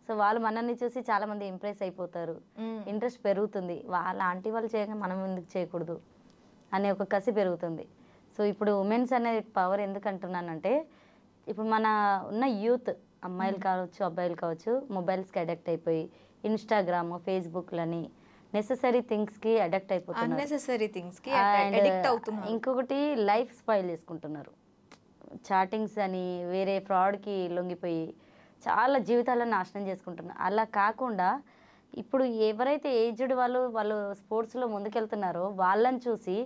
సో వాళ్ళు మనల్ని చూసి చాలామంది ఇంప్రెస్ అయిపోతారు, ఇంట్రెస్ట్ పెరుగుతుంది. వాళ్ళ ఆంటీ వాళ్ళు చేయగా మనం ఎందుకు చేయకూడదు అనే ఒక కసి పెరుగుతుంది. సో ఇప్పుడు ఉమెన్స్ అనే పవర్ ఎందుకు అంటున్నానంటే, ఇప్పుడు మన ఉన్న యూత్, అమ్మాయిలు కావచ్చు అబ్బాయిలు కావచ్చు, మొబైల్స్కి అడిక్ట్ అయిపోయి ఇన్స్టాగ్రామ్, ఫేస్బుక్లని నెసెసరీ థింగ్స్కి అడిక్ట్ అయిపోతున్నారు. ఇంకొకటి లైఫ్ స్పాయిల్ చేసుకుంటున్నారు, చాటింగ్స్ అని వేరే ఫ్రాడ్కి లొంగిపోయి చాలా జీవితాలను నాశనం చేసుకుంటున్నారు. అలా కాకుండా ఇప్పుడు ఎవరైతే ఏజ్డ్ వాళ్ళు స్పోర్ట్స్లో ముందుకెళ్తున్నారో వాళ్ళని చూసి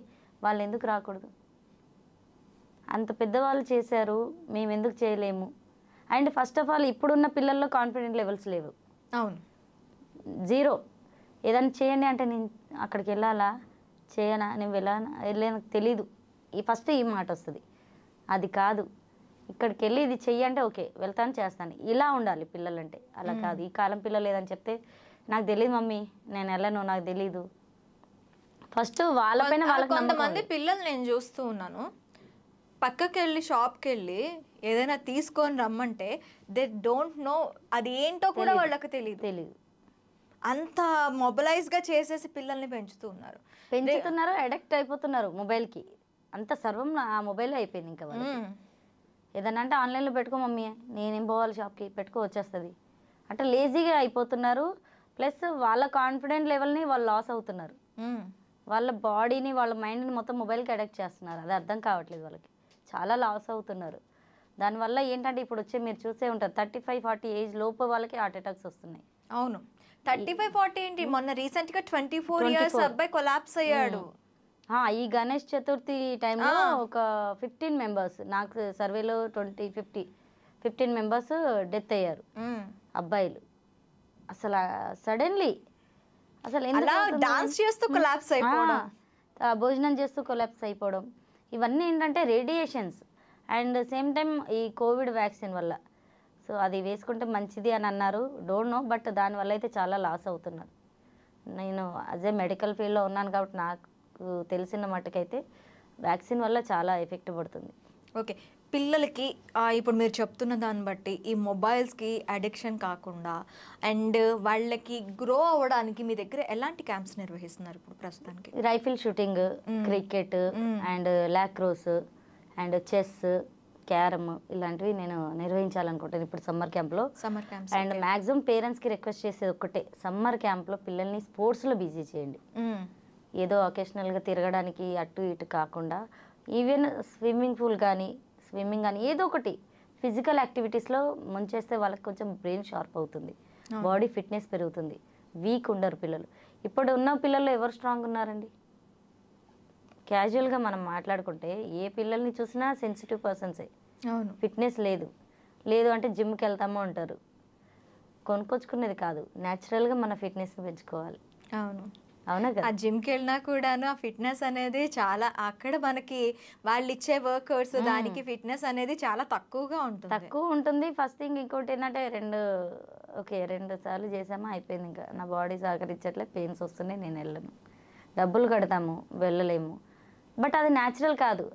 వాళ్ళు ఎందుకు రాకూడదు? అంత పెద్దవాళ్ళు చేశారు, మేము ఎందుకు చేయలేము? అండ్ ఫస్ట్ ఆఫ్ ఆల్ ఇప్పుడున్న పిల్లల్లో కాన్ఫిడెంట్ లెవెల్స్ లేవు. అవును, 0. ఏదైనా చేయండి అంటే నేను అక్కడికి వెళ్ళాలా, చేయనా, నేను వెళ్ళాను తెలీదు, ఫస్ట్ ఈ మాట వస్తుంది. అది కాదు, ఇక్కడికి వెళ్ళి ఇది చెయ్యంటే ఓకే వెళ్తాను చేస్తాను, ఇలా ఉండాలి పిల్లలంటే. అలా కాదు, ఈ కాలం పిల్లలు ఏదని చెప్తే నాకు తెలియదు మమ్మీ, నేను వెళ్ళను, నాకు తెలీదు. ఫస్ట్ వాళ్ళపైన వాళ్ళకి. కొంతమంది పిల్లలు నేను చూస్తూ ఉన్నాను, పక్కకి వెళ్ళి షాప్కి వెళ్ళి ఏదైనా తీసుకొని రమ్మంటే దే డోంట్ నో అది ఏంటో కూడా వాళ్ళకి తెలియదు. అంత మొబిలైజ్గా చేసేసి పిల్లల్ని పెంచుతున్నారు, అడిక్ట్ అయిపోతున్నారు మొబైల్కి. అంత సర్వం ఆ మొబైల్లో అయిపోయింది. ఇంకా ఏదన్నా అంటే ఆన్లైన్లో పెట్టుకో మమ్మీ, నేనేం పోవాలి షాప్కి, పెట్టుకో వచ్చేస్తుంది అంటే లేజీగా అయిపోతున్నారు. ప్లస్ వాళ్ళ కాన్ఫిడెంట్ లెవెల్ని వాళ్ళు లాస్ అవుతున్నారు, వాళ్ళ బాడీని వాళ్ళ మైండ్ని మొత్తం మొబైల్కి అడిక్ట్ చేస్తున్నారు. అది అర్థం కావట్లేదు వాళ్ళకి, చాలా లాస్ అవుతున్నారు. దానివల్ల ఏంటంటే ఇప్పుడు వచ్చే మీరు చూసే ఉంటారు 35-40 ఏజ్ లోపు వాళ్ళకి హార్ట్ అటాక్స్ వస్తున్నాయి. అవును, 35-40 ఏంటి, మొన్న రీసెంట్గా 24 years అబ్బాయి కొలాప్స్ అయ్యాడు. ఈ గణేష్ చతుర్థి టైంలో ఒక 15 members, నాకు సర్వేలో 15 members డెత్ అయ్యారు అబ్బాయిలు. అసలు సడన్లీ అసలు డాన్స్ చేస్తూ కొలాప్స్ అయిపోవడం, భోజనం చేస్తూ కొలాప్స్ అయిపోవడం, ఇవన్నీ ఏంటంటే రేడియేషన్స్. అండ్ సేమ్ టైం ఈ కోవిడ్ వ్యాక్సిన్ వల్ల. సో అది వేసుకుంటే మంచిది అని అన్నారు, డోంట్ నో, బట్ దానివల్ల అయితే చాలా లాస్ అవుతున్నారు. నేను అదే మెడికల్ ఫీల్డ్లో ఉన్నాను కాబట్టి నాకు తెలిసిన మట్టుకైతే వ్యాక్సిన్ వల్ల చాలా ఎఫెక్ట్ పడుతుంది. ఓకే, పిల్లలకి ఇప్పుడు మీరు చెప్తున్న దాన్ని బట్టి ఈ మొబైల్స్కి అడిక్షన్ కాకుండా అండ్ వాళ్ళకి గ్రో అవ్వడానికి మీ దగ్గర ఎలాంటి క్యాంప్స్ నిర్వహిస్తున్నారు ఇప్పుడు ప్రస్తుతానికి? Rifle shooting, cricket and lacrosse and chess, carrom ఇలాంటివి నేను నిర్వహించాలనుకుంటాను ఇప్పుడు సమ్మర్ క్యాంప్లో. సమ్మర్ క్యాంప్స్ అండ్ మ్యాక్సిమం పేరెంట్స్కి రిక్వెస్ట్ చేసేది ఒక్కటే, సమ్మర్ క్యాంప్లో పిల్లల్ని స్పోర్ట్స్లో బిజీ చేయండి. ఏదో ఒకేషనల్గా తిరగడానికి అటు ఇటు కాకుండా ఈవెన్ స్విమ్మింగ్ పూల్ కానీ ఏదో ఒకటి ఫిజికల్ యాక్టివిటీస్లో ముంచేస్తే వాళ్ళకి కొంచెం బ్రెయిన్ షార్ప్ అవుతుంది, బాడీ ఫిట్నెస్ పెరుగుతుంది, వీక్ ఉండరు పిల్లలు. ఇప్పుడు ఉన్న పిల్లల్లో ఎవరు స్ట్రాంగ్ ఉన్నారండి? క్యాజువల్గా మనం మాట్లాడుకుంటే ఏ పిల్లల్ని చూసినా సెన్సిటివ్ పర్సన్సే. అవును, ఫిట్నెస్ లేదు అంటే జిమ్కి వెళ్తామో అంటారు. కొనుక్కొచ్చుకునేది కాదు, న్యాచురల్గా మన ఫిట్నెస్ని పెంచుకోవాలి. అవును, అవునా కదా? ఆ జిమ్కి వెళ్ళినా కూడాను ఆ ఫిట్నెస్ అనేది చాలా, అక్కడ మనకి వాళ్ళు ఇచ్చే వర్కౌట్స్ దానికి ఫిట్నెస్ అనేది చాలా తక్కువ ఉంటుంది. First thing. ఇంకోటి ఏంటంటే 2 సార్లు చేసామా అయిపోయింది, ఇంకా నా బాడీ సహకరించట్లే, పెయిన్స్ వస్తున్నాయి, నేను వెళ్ళను. డబ్బులు కడతాము, వెళ్ళలేము. బట్ అది న్యాచురల్ కాదు,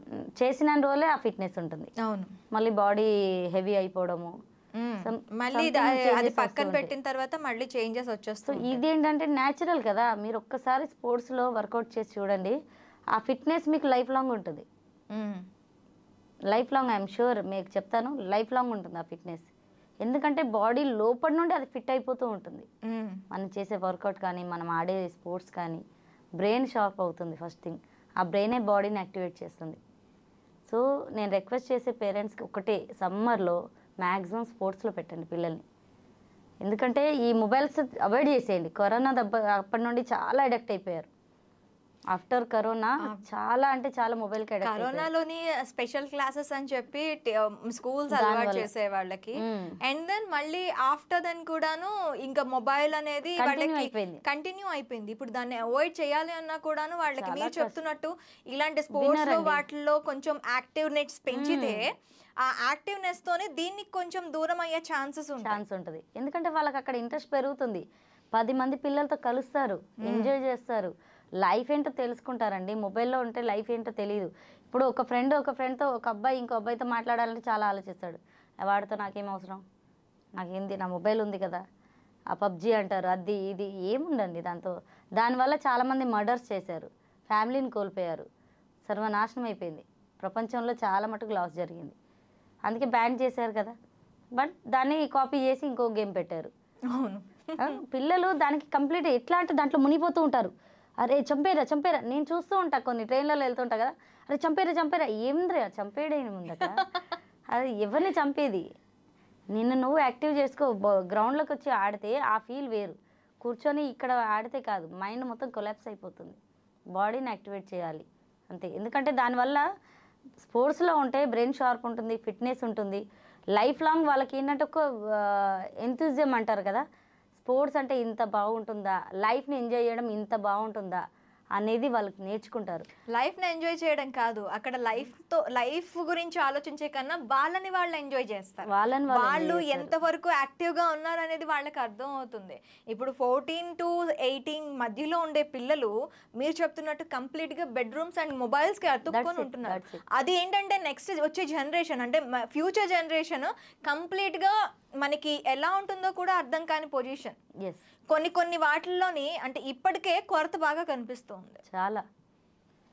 చేసిన రోజులే ఆ ఫిట్నెస్ ఉంటుంది. అవును, మళ్ళీ బాడీ హెవీ అయిపోవడము, మళ్ళీ అది పక్కన పెట్టిన తర్వాత మళ్ళీ చేంజెస్ వచ్చేస్తాయి. ఇదేంటంటే న్యాచురల్ కదా. మీరు ఒక్కసారి స్పోర్ట్స్లో వర్కౌట్ చేసి చూడండి, ఆ ఫిట్నెస్ మీకు లైఫ్ లాంగ్ ఉంటుంది. లైఫ్ లాంగ్, ఐఎమ్ షూర్ మీకు చెప్తాను, లైఫ్ లాంగ్ ఉంటుంది ఆ ఫిట్నెస్. ఎందుకంటే బాడీ లోపల నుండి అది ఫిట్ అయిపోతూ ఉంటుంది. మనం చేసే వర్కౌట్ కానీ మనం ఆడే స్పోర్ట్స్ కానీ బ్రెయిన్ షార్ప్ అవుతుంది. ఫస్ట్ థింగ్, ఆ బ్రెయినే బాడీని యాక్టివేట్ చేస్తుంది. సో నేను రిక్వెస్ట్ చేసే పేరెంట్స్కి ఒకటే, సమ్మర్లో మ్యాక్సిమం స్పోర్ట్స్లో పెట్టండి పిల్లల్ని. ఎందుకంటే ఈ మొబైల్స్ అవాయిడ్ చేసేయండి. కరోనా అప్పటి నుండి చాలా అడిక్ట్ అయిపోయారు. ఆఫ్టర్ కరోనా చాలా అంటే చాలా మొబైల్కి అడిక్ట్. కరోనాలోని స్పెషల్ క్లాసెస్ అని చెప్పి స్కూల్స్ అలవాటు చేసే వాళ్ళకి, అండ్ దెన్ మళ్ళీ ఆఫ్టర్ దెన్ కూడాను ఇంకా మొబైల్ అనేది వాళ్ళకి కంటిన్యూ అయిపోయింది. ఇప్పుడు దాన్ని అవాయిడ్ చేయాలి అన్నా కూడాను వాళ్ళకి మీరు చెప్తున్నట్టు ఇలాంటి స్పోర్ట్స్ లో వాటిల్లో కొంచెం యాక్టివ్నెస్ పెంచితే ఆ యాక్టివ్నెస్ తోనే దీనికి కొంచెం దూరం అయ్యే ఛాన్స్ ఉంటుంది. ఎందుకంటే వాళ్ళకి అక్కడ ఇంట్రెస్ట్ పెరుగుతుంది, 10 మంది పిల్లలతో కలుస్తారు, ఎంజాయ్ చేస్తారు, లైఫ్ ఏంటో తెలుసుకుంటారండి. మొబైల్లో ఉంటే లైఫ్ ఏంటో తెలియదు. ఇప్పుడు ఒక ఫ్రెండ్తో ఒక అబ్బాయి ఇంకో అబ్బాయితో మాట్లాడాలంటే చాలా ఆలోచిస్తాడు. వాడితో నాకేం అవసరం, నాకేంది, నా మొబైల్ ఉంది కదా. ఆ పబ్జీ అంటారు, అది ఇది ఏముండండి దాంతో. దానివల్ల చాలామంది మర్డర్స్ చేశారు, ఫ్యామిలీని కోల్పోయారు, సర్వనాశనం అయిపోయింది. ప్రపంచంలో చాలా మటుకు లాస్ జరిగింది. అందుకే బ్యాన్ చేశారు కదా. బట్ దాన్ని కాపీ చేసి ఇంకో గేమ్ పెట్టారు. అవును, పిల్లలు దానికి కంప్లీట్ ఎట్లా అంటే దాంట్లో మునిగిపోతూ ఉంటారు. అరే చంపేరా, నేను చూస్తూ ఉంటా, కొన్ని ట్రైన్లలో వెళ్తుంటా కదా, అరే చంపేరా ఏంద్రా చంపేయడం ముందట. అది ఎవరిని చంపేది? నిన్ను నువ్వు యాక్టివ్ చేసుకో, గ్రౌండ్లోకి వచ్చి ఆడితే ఆ ఫీల్ వేరు. కూర్చొని ఇక్కడ ఆడితే కాదు, మైండ్ మొత్తం కొలాప్స్ అయిపోతుంది. బాడీని యాక్టివేట్ చేయాలి అంతే. ఎందుకంటే దానివల్ల స్పోర్ట్స్లో ఉంటే బ్రెయిన్ షార్ప్ ఉంటుంది, ఫిట్నెస్ ఉంటుంది, లైఫ్ లాంగ్ వాళ్ళకి ఏంటంటే ఒక ఎంతూజియం అంటారు కదా, స్పోర్ట్స్ అంటే ఇంత బాగుంటుందా, లైఫ్ని ఎంజాయ్ చేయడం ఇంత బాగుంటుందా అనేది వాళ్ళకి నేర్చుకుంటారు. లైఫ్ని ఎంజాయ్ చేయడం కాదు, అక్కడ లైఫ్ గురించి ఆలోచించే కన్నా వాళ్ళని వాళ్ళు ఎంజాయ్ చేస్తారు. వాళ్ళు ఎంతవరకు యాక్టివ్గా ఉన్నారు అనేది వాళ్ళకి అర్థం అవుతుంది. ఇప్పుడు 14 to 18 మధ్యలో ఉండే పిల్లలు మీరు చెప్తున్నట్టు కంప్లీట్గా బెడ్రూమ్స్ అండ్ మొబైల్స్కి అతుక్కొని ఉంటున్నారు. అది ఏంటంటే నెక్స్ట్ వచ్చే జనరేషన్ అంటే ఫ్యూచర్ జనరేషన్ కంప్లీట్గా మనకి ఎలా ఉంటుందో కూడా అర్థం కాని పొజిషన్. కొన్ని వాటిల్లోని అంటే ఇప్పటికే కొరత బాగా కనిపిస్తుంది చాలా.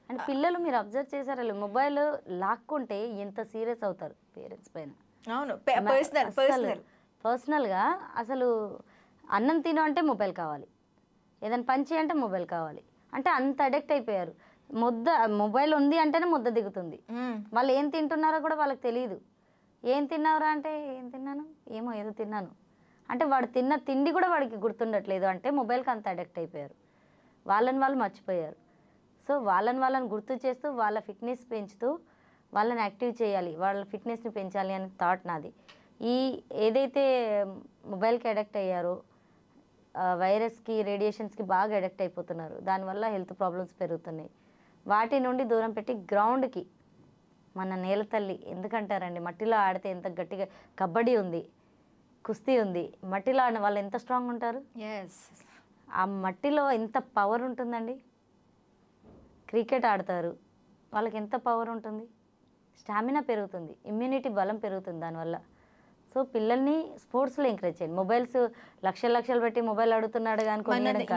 అంటే పిల్లలు మీరు అబ్జర్వ్ చేశారు, మొబైల్ లాక్కుంటే ఎంత సీరియస్ అవుతారు పేరెంట్స్ పైన. అవును, పర్సనల్గా అసలు అన్నం తిను అంటే మొబైల్ కావాలి, ఏదైనా పంచి అంటే మొబైల్ కావాలి, అంటే అంత అడిక్ట్ అయిపోయారు. మొబైల్ ఉంది అంటేనే ముద్ద దిగుతుంది. వాళ్ళు ఏం తింటున్నారో కూడా వాళ్ళకి తెలియదు. ఏం తిన్నావురా అంటే ఏం తిన్నాను, ఏదో తిన్నాను అంటే వాడు తిన్న తిండి కూడా వాడికి గుర్తుండట్లేదు. అంటే మొబైల్కి అంత అడిక్ట్ అయిపోయారు, వాళ్ళని వాళ్ళు మర్చిపోయారు. సో వాళ్ళని గుర్తు చేస్తూ వాళ్ళ ఫిట్నెస్ పెంచుతూ వాళ్ళని యాక్టివ్ చేయాలి, వాళ్ళ ఫిట్నెస్ని పెంచాలి అనే థాట్ నాది. ఏదైతే మొబైల్కి అడిక్ట్ అయ్యారో వైరస్కి, రేడియేషన్స్కి బాగా అడిక్ట్ అయిపోతున్నారు. దానివల్ల హెల్త్ ప్రాబ్లమ్స్ పెరుగుతున్నాయి. వాటి నుండి దూరం పెట్టి గ్రౌండ్కి, మన నేల తల్లి ఎందుకంటారండి, మట్టిలో ఆడితే ఎంత గట్టిగా, కబడ్డీ ఉంది, కుస్తీ ఉంది, మట్టిలో ఆడిన వాళ్ళు ఎంత స్ట్రాంగ్ ఉంటారు. ఆ మట్టిలో ఎంత పవర్ ఉంటుందండి. క్రికెట్ ఆడతారు, వాళ్ళకి ఎంత పవర్ ఉంటుంది, స్టామినా పెరుగుతుంది, ఇమ్యూనిటీ బలం పెరుగుతుంది దానివల్ల. సో పిల్లల్ని స్పోర్ట్స్లో ఎంకరేజ్ చేయండి. మొబైల్స్ లక్షలు పెట్టి మొబైల్ అడుగుతున్నాడు కానీ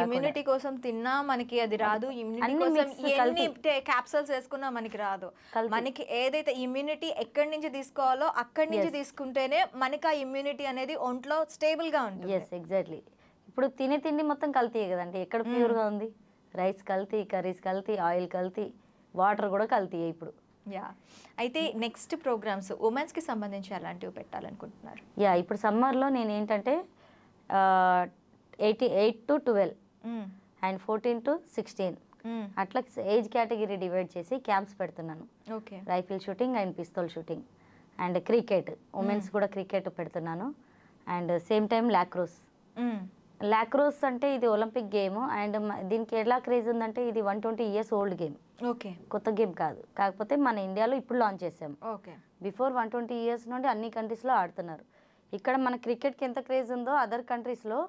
ఇమ్యూనిటీ కోసం తిన్నా మనకి అది రాదు, ఇమ్యూనిటీ కోసం ఎన్ని క్యాప్సూల్స్ వేసుకున్నా మనకి రాదు. మనకి ఏదైతే ఇమ్యూనిటీ ఎక్కడి నుంచి తీసుకోవాలో అక్కడి నుంచి తీసుకుంటేనే మనకి ఆ ఇమ్యూనిటీ అనేది ఒంట్లో స్టేబుల్ గా ఉంటుంది. Yes exactly. ఇప్పుడు తినే తిండి మొత్తం కల్తీయే కదండి, ఎక్కడ ప్యూర్గా ఉంది? రైస్ కల్తీ, కర్రీస్ కల్తీ, ఆయిల్ కల్తీ, వాటర్ కూడా కల్తీయే ఇప్పుడు. యా, అయితే నెక్స్ట్ ప్రోగ్రామ్స్ ఉమెన్స్కి సంబంధించి అలాంటివి పెట్టాలనుకుంటున్నారు? యా, ఇప్పుడు సమ్మర్లో నేను ఏంటంటే 8 to 12 అండ్ 14 to 16 అట్లా ఏజ్ కేటగిరీ డివైడ్ చేసి క్యాంప్స్ పెడుతున్నాను. Okay. Rifle shooting and pistol shooting and cricket, women's కూడా క్రికెట్ పెడుతున్నాను. అండ్ సేమ్ టైం లాక్రోస్ అంటే ఇది ఒలింపిక్ గేమ్. అండ్ దీనికి ఎలా క్రేజ్ ఉందంటే ఇది 120 years ఓల్డ్ గేమ్. ఓకే. కొత్త గేమ్ కాదు, కాకపోతే మన ఇండియాలో ఇప్పుడు లాంచ్ చేసాము. ఓకే. బిఫోర్ 120 years నుండి అన్ని కంట్రీస్లో ఆడుతున్నారు. ఇక్కడ మన క్రికెట్కి ఎంత క్రేజ్ ఉందో అదర్ కంట్రీస్లో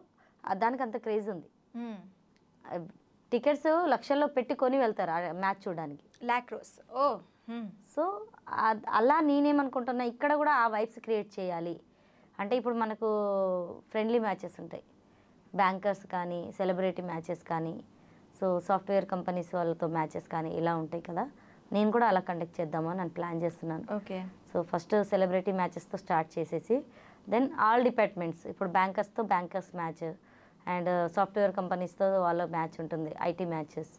దానికి అంత క్రేజ్ ఉంది. టికెట్స్ లక్షల్లో పెట్టి కొని వెళ్తారు మ్యాచ్ చూడడానికి. లాక్రోస్. సో అలా నేనేమనుకుంటున్నా, ఇక్కడ కూడా ఆ వైబ్స్ క్రియేట్ చేయాలి. అంటే ఇప్పుడు మనకు ఫ్రెండ్లీ మ్యాచెస్ ఉంటాయి, బ్యాంకర్స్ కానీ, సెలబ్రిటీ మ్యాచెస్ కానీ, సో సాఫ్ట్వేర్ కంపెనీస్ వాళ్ళతో మ్యాచెస్ కానీ ఇలా ఉంటాయి కదా. నేను కూడా అలా కండక్ట్ చేద్దామని నేను ప్లాన్ చేస్తున్నాను. ఓకే. సో ఫస్ట్ సెలబ్రిటీ మ్యాచెస్తో స్టార్ట్ చేసేసి దెన్ ఆల్ డిపార్ట్మెంట్స్, ఇప్పుడు బ్యాంకర్స్తో బ్యాంకర్స్ మ్యాచ్ అండ్ సాఫ్ట్వేర్ కంపెనీస్తో వాళ్ళ మ్యాచ్ ఉంటుంది, ఐటీ మ్యాచెస్,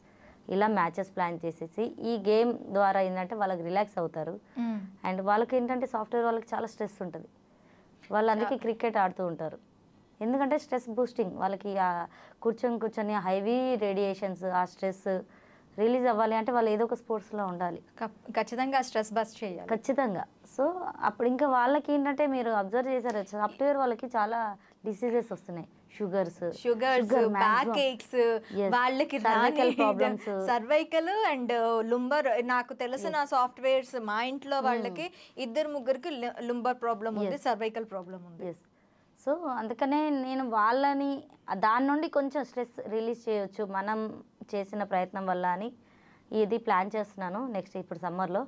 ఇలా మ్యాచెస్ ప్లాన్ చేసేసి ఈ గేమ్ ద్వారా ఏంటంటే వాళ్ళకి రిలాక్స్ అవుతారు. అండ్ వాళ్ళకి ఏంటంటే సాఫ్ట్వేర్ వాళ్ళకి చాలా స్ట్రెస్ ఉంటుంది, వాళ్ళు అందుకే క్రికెట్ ఆడుతూ ఉంటారు. ఎందుకంటే స్ట్రెస్ బూస్టింగ్ వాళ్ళకి, కూర్చొని హైవీ రేడియేషన్స్, ఆ స్ట్రెస్ రిలీజ్ అవ్వాలి అంటే వాళ్ళు ఏదో ఒక స్పోర్ట్స్లో ఉండాలి. ఖచ్చితంగా స్ట్రెస్ బస్ చేయాలి ఖచ్చితంగా. సో అప్పుడు ఇంకా వాళ్ళకి ఏంటంటే మీరు అబ్జర్వ్ చేశారు, సాఫ్ట్వేర్ వాళ్ళకి చాలా డిసీజెస్ వస్తున్నాయి, షుగర్స్, బ్యాక్ ఏక్స్, వాళ్ళకి ప్రాబ్లమ్స్, సర్వైకల్ అండ్ లుంబర్. నాకు తెలిసిన సాఫ్ట్వేర్స్ మా ఇంట్లో వాళ్ళకి 2-3 లుంబర్ ప్రాబ్లం ఉంది, సర్వైకల్ ప్రాబ్లం ఉంది. సో అందుకనే నేను వాళ్ళని దాని నుండి కొంచెం స్ట్రెస్ రిలీజ్ చేయొచ్చు మనం చేసిన ప్రయత్నం వల్ల అని ఇది ప్లాన్ చేస్తున్నాను. నెక్స్ట్ ఇప్పుడు సమ్మర్లో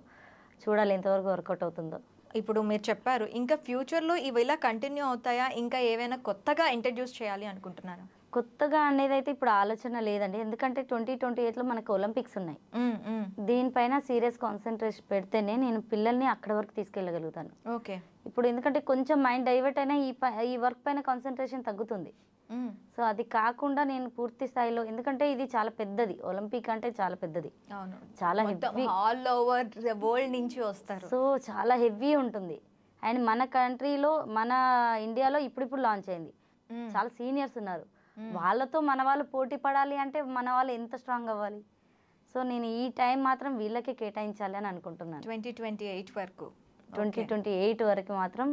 చూడాలి ఎంతవరకు వర్కౌట్ అవుతుందో. ఇప్పుడు మీరు చెప్పారు, ఇంకా ఫ్యూచర్లో ఇవి ఇలా కంటిన్యూ అవుతాయా, ఇంకా ఏవైనా కొత్తగా ఇంట్రడ్యూస్ చేయాలి అనుకుంటున్నారా? కొత్తగా అనేది అయితే ఇప్పుడు ఆలోచన లేదండి, ఎందుకంటే 2028లో మనకు ఒలింపిక్స్ ఉన్నాయి. దీనిపైన సీరియస్ కాన్సన్ట్రేషన్ పెడితేనే నేను పిల్లల్ని అక్కడ వరకు తీసుకెళ్ళగలుగుతాను. ఓకే. ఇప్పుడు ఎందుకంటే కొంచెం మైండ్ డైవర్ట్ అయినా ఈ వర్క్ పైన కాన్సన్ట్రేషన్ తగ్గుతుంది. సో అది కాకుండా నేను పూర్తి స్థాయిలో, ఎందుకంటే ఇది చాలా పెద్దది, ఒలింపిక్ అంటే చాలా పెద్దది, చాలా heavy, all over the world నుంచి వస్తారు. సో చాలా హెవీ ఉంటుంది. అండ్ మన కంట్రీలో, మన ఇండియాలో ఇప్పుడు లాంచ్ అయింది, చాలా సీనియర్స్ ఉన్నారు, వాళ్ళతో మన వాళ్ళు పోటీ పడాలి అంటే మన వాళ్ళు ఎంత స్ట్రాంగ్ అవ్వాలి. సో నేను ఈ టైం మాత్రం వీళ్ళకే కేటాయించాలి అని అనుకుంటున్నాను. 2028 వరకు మాత్రం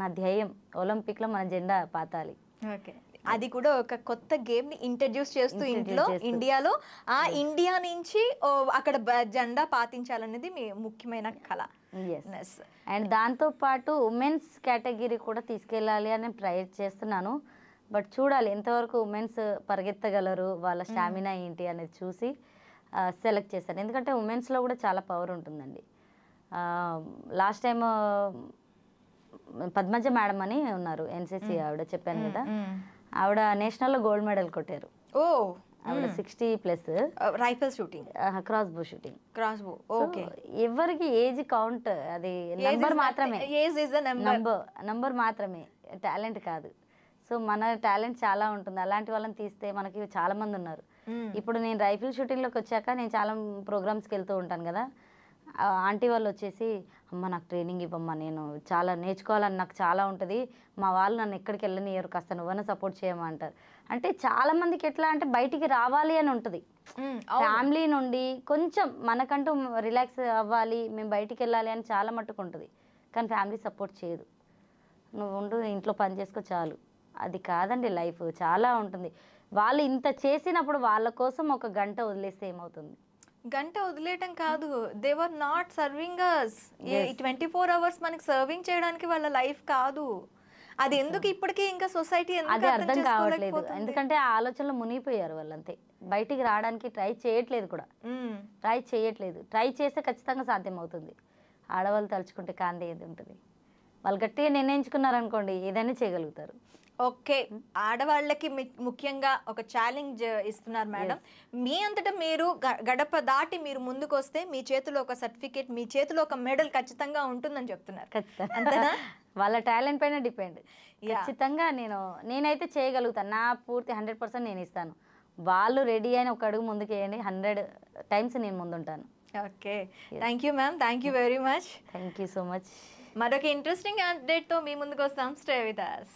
నా ధ్యేయం ఒలింపిక్లో మన జెండా పాతాలి. ఓకే. అది కూడా ఒక కొత్త గేమ్ ని ఇంట్రడ్యూస్ చేస్తూ ఇండియాలో ఆ ఇండియా నుంచి అక్కడ జెండా పాతించాలనేది మీ ముఖ్యమైన కళ. అండ్ దాంతో పాటు ఉమెన్స్ కేటగిరీ కూడా తీసుకెళ్ళాలి అని ట్రై చేస్తున్నాను. బట్ చూడాలి ఎంతవరకు ఉమెన్స్ పరిగెత్తగలరు, వాళ్ళ స్టామినా ఏంటి అనేది చూసి సెలెక్ట్ చేశాను. ఎందుకంటే ఉమెన్స్లో కూడా చాలా పవర్ ఉంటుందండి. లాస్ట్ టైం పద్మజ మేడం అని ఉన్నారు, ఎన్సీసీ ఆవిడ, చెప్పాను కదా, ఆవిడ నేషనల్లో గోల్డ్ మెడల్ కొట్టారు. ఆవిడ 60+ రైఫిల్ షూటింగ్, క్రాస్ బో షూటింగ్. ఓకే. ఎవరికి ఏజ్ కౌంట్, అది నంబర్ మాత్రమే, నంబర్ మాత్రమే, టాలెంట్ కాదు. సో మన టాలెంట్ చాలా ఉంటుంది, అలాంటి వాళ్ళని తీస్తే మనకి చాలా మంది ఉన్నారు. ఇప్పుడు నేను రైఫిల్ షూటింగ్లోకి వచ్చాక నేను చాలా ప్రోగ్రామ్స్కి వెళ్తూ ఉంటాను కదా, ఆంటీ వాళ్ళు వచ్చేసి, అమ్మ నాకు ట్రైనింగ్ ఇవ్వమ్మా, నేను చాలా నేర్చుకోవాలని నాకు చాలా ఉంటుంది, మా వాళ్ళు నన్ను ఎక్కడికి వెళ్ళనియరు, కాస్త నువ్వన్నా సపోర్ట్ చేయమా అంటారు. అంటే చాలామందికి ఎట్లా అంటే బయటికి రావాలి అని ఉంటుంది, ఫ్యామిలీ నుండి కొంచెం మనకంటూ రిలాక్స్ అవ్వాలి, మేము బయటికి వెళ్ళాలి అని చాలా మట్టుకు ఉంటుంది. కానీ ఫ్యామిలీ సపోర్ట్ చేయదు, నువ్వు ఉండు ఇంట్లో పని చేసుకో చాలు. అది కాదండి, లైఫ్ చాలా ఉంటుంది. వాళ్ళు ఇంత చేసినప్పుడు వాళ్ళ కోసం ఒక గంట వదిలేస్తే ఏమవుతుంది? గంట వదిలేయటం కాదు, they were not serving us. 24 hours మనకి సర్వింగ్ చేయడానికి వాళ్ళ లైఫ్ కాదు. అది ఎందుకు ఇప్పటికీ ఇంకా సొసైటీ అది అర్థం కావట్లేదు, ఎందుకంటే ఆ ఆలోచనలో మునిగిపోయారు వాళ్ళు అంతే. బయటికి రావడానికి ట్రై చేయట్లేదు కూడా, ట్రై చేస్తే ఖచ్చితంగా సాధ్యం అవుతుంది. ఆడవాళ్ళు తలుచుకుంటే కాంతి ఏది ఉంటుంది, వాళ్ళు గట్టిగా నిర్ణయించుకున్నారనుకోండి ఏదైనా చేయగలుగుతారు. ఓకే, ఆడవాళ్ళకి ముఖ్యంగా ఒక ఛాలెంజ్ ఇస్తున్నారు మేడం. మీ అంతటా మీరు గడప దాటి మీరు ముందుకు వస్తే మీ చేతిలో ఒక సర్టిఫికేట్, మీ చేతిలో ఒక మెడల్ ఖచ్చితంగా ఉంటుందని చెప్తున్నారు. ఖచ్చితంగా అంతేనా? వాళ్ళ టాలెంట్ పైన డిపెండ్. ఖచ్చితంగా నేనైతే చేయగలుగుతాను, నా పూర్తి 100% నేను ఇస్తాను. వాళ్ళు రెడీ అయిన ఒక అడుగు ముందుకు వేయండి, 100 times నేను ముందుంటాను. Okay, thank you ma'am, thank you very much. Thank you so much. మరొక ఇంట్రెస్టింగ్ అప్డేట్తో మీ ముందుకు వస్తాం. Stay with us.